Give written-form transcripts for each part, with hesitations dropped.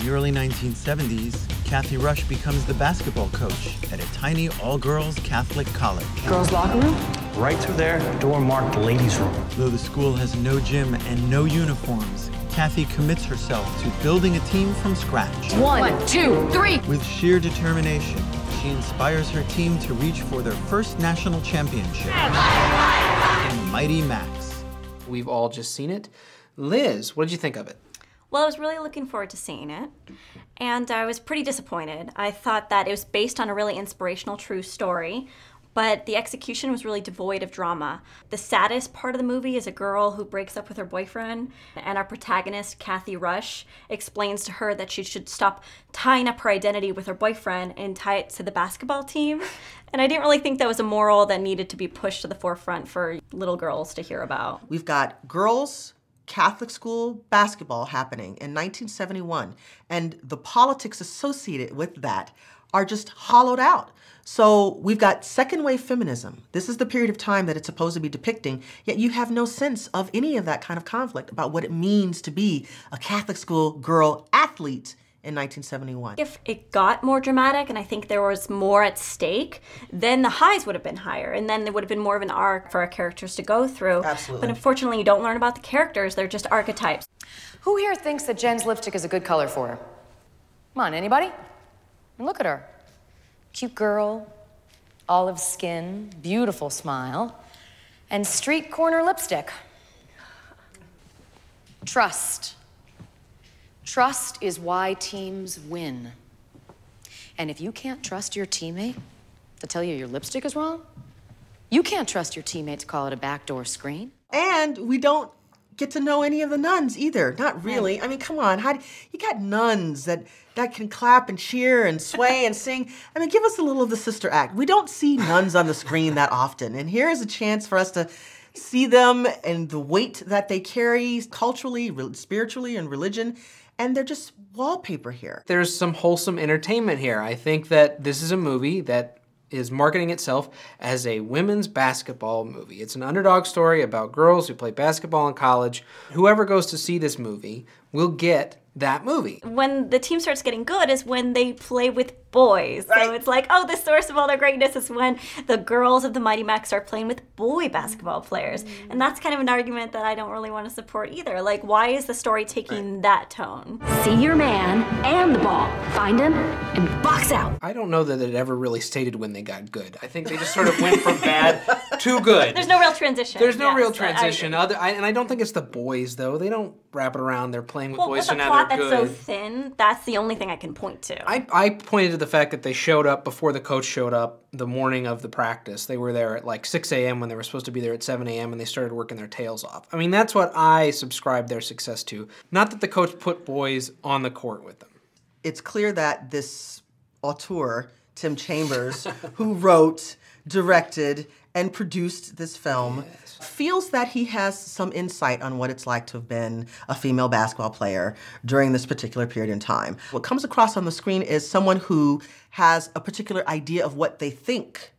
the early 1970s, Cathy Rush becomes the basketball coach at a tiny all-girls Catholic college. Girls' locker room? Right through there, a door marked ladies' room. Though the school has no gym and no uniforms, Cathy commits herself to building a team from scratch. 1, 2, 3! With sheer determination, she inspires her team to reach for their first national championship in Mighty Max. We've all just seen it. Liz, what did you think of it? Well, I was really looking forward to seeing it, and I was pretty disappointed. I thought that it was based on a really inspirational true story, but the execution was really devoid of drama. The saddest part of the movie is a girl who breaks up with her boyfriend, and our protagonist, Cathy Rush, explains to her that she should stop tying up her identity with her boyfriend and tie it to the basketball team. And I didn't really think that was a moral that needed to be pushed to the forefront for little girls to hear about. We've got girls' Catholic school basketball happening in 1971, and the politics associated with that are just hollowed out. So we've got second-wave feminism. This is the period of time that it's supposed to be depicting, yet you have no sense of any of that kind of conflict about what it means to be a Catholic school girl athlete in 1971. If it got more dramatic and I think there was more at stake, then the highs would have been higher, and then there would have been more of an arc for our characters to go through. Absolutely. But unfortunately, you don't learn about the characters, they're just archetypes. Who here thinks that Jen's lipstick is a good color for her? Come on, anybody? Look at her. Cute girl, olive skin, beautiful smile, and street corner lipstick. Trust. Trust is why teams win. And if you can't trust your teammate to tell you your lipstick is wrong, you can't trust your teammate to call it a backdoor screen. And we don't get to know any of the nuns either. Not really. I mean, come on. You got nuns that can clap and cheer and sway and sing. I mean, give us a little of the sister act. We don't see nuns on the screen that often. And here is a chance for us to see them and the weight that they carry culturally, spiritually, and religion. And they're just wallpaper here. There's some wholesome entertainment here. I think that this is a movie that is marketing itself as a women's basketball movie. It's an underdog story about girls who play basketball in college. Whoever goes to see this movie will get that movie. When the team starts getting good is when they play with boys. Right. So it's like, oh, the source of all their greatness is when the girls of the Mighty Max start playing with boy basketball players. And that's kind of an argument that I don't really want to support either. Like, why is the story taking that tone? See your man and the ball. Find him and box out. I don't know that it ever really stated when they got good. I think they just sort of went from bad to good. There's no real transition. There's no Yes, real transition. And I don't think it's the boys, though. They don't wrap it around. They're playing with boys, with so a now plot they're that's good. so thin, that's the only thing I can point to. I pointed to the fact that they showed up before the coach showed up the morning of the practice. They were there at like 6 a.m. when they were supposed to be there at 7 a.m. and they started working their tails off. I mean, that's what I subscribe their success to. Not that the coach put boys on the court with them. It's clear that this auteur, Tim Chambers, who wrote, directed, and produced this film, feels that he has some insight on what it's like to have been a female basketball player during this particular period in time. What comes across on the screen is someone who has a particular idea of what they think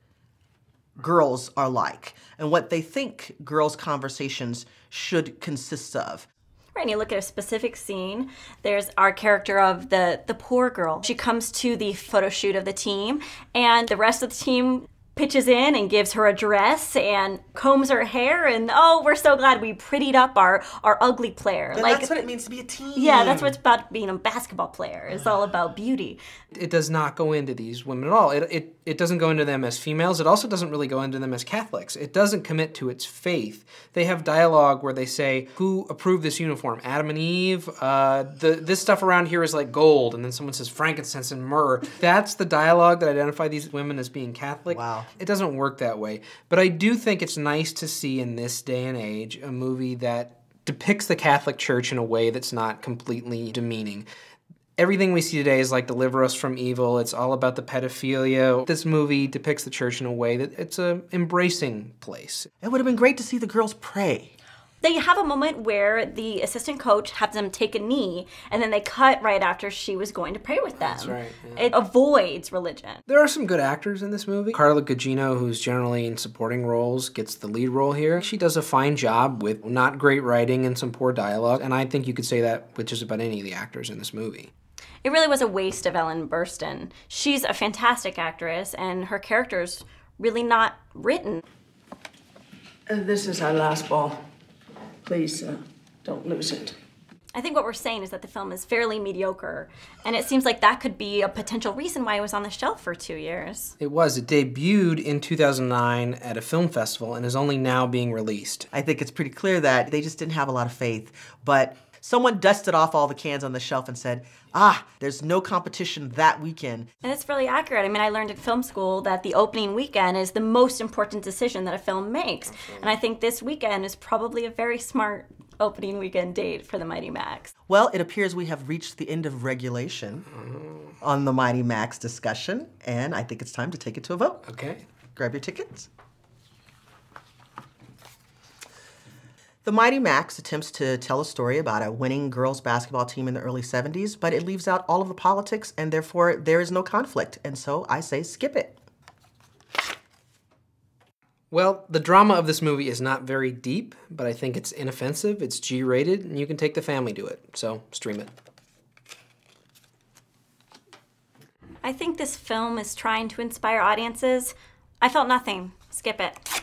girls are like and what they think girls' conversations should consist of. Right, and you look at a specific scene, there's our character of the poor girl. She comes to the photo shoot of the team, and the rest of the team pitches in and gives her a dress and combs her hair, and oh, we're so glad we prettied up our ugly player. And like, that's what it means to be a team. Yeah, that's what it's about being a basketball player. It's all about beauty. It does not go into these women at all. It doesn't go into them as females. It also doesn't really go into them as Catholics. It doesn't commit to its faith. They have dialogue where they say, who approved this uniform? Adam and Eve? This stuff around here is like gold. And then someone says frankincense and myrrh. That's the dialogue that identify these women as being Catholic. Wow. It doesn't work that way. But I do think it's nice to see in this day and age a movie that depicts the Catholic Church in a way that's not completely demeaning. Everything we see today is like deliver us from evil. It's all about the pedophilia. This movie depicts the church in a way that it's an embracing place. It would have been great to see the girls pray. They have a moment where the assistant coach has them take a knee, and then they cut right after she was going to pray with them. That's right. Yeah. It avoids religion. There are some good actors in this movie. Carla Gugino, who's generally in supporting roles, gets the lead role here. She does a fine job with not great writing and some poor dialogue, and I think you could say that with just about any of the actors in this movie. It really was a waste of Ellen Burstyn. She's a fantastic actress, and her character's really not written. This is our last ball. Please, don't lose it. I think what we're saying is that the film is fairly mediocre, and it seems like that could be a potential reason why it was on the shelf for 2 years. It was. It debuted in 2009 at a film festival and is only now being released. I think it's pretty clear that they just didn't have a lot of faith, but someone dusted off all the cans on the shelf and said, there's no competition that weekend. And it's really accurate. I mean, I learned at film school that the opening weekend is the most important decision that a film makes. And I think this weekend is probably a very smart opening weekend date for the Mighty Max. Well, it appears we have reached the end of regulation on the Mighty Max discussion, and I think it's time to take it to a vote. Okay. Grab your tickets. The Mighty Max attempts to tell a story about a winning girls basketball team in the early 70s, but it leaves out all of the politics, and therefore there is no conflict. And so I say skip it. Well, the drama of this movie is not very deep, but I think it's inoffensive, it's G-rated, and you can take the family to it, so stream it. I think this film is trying to inspire audiences. I felt nothing. Skip it.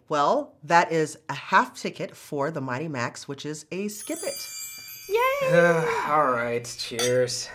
Well, that is a half ticket for the Mighty Max, which is a skip it. Yay! All right, cheers.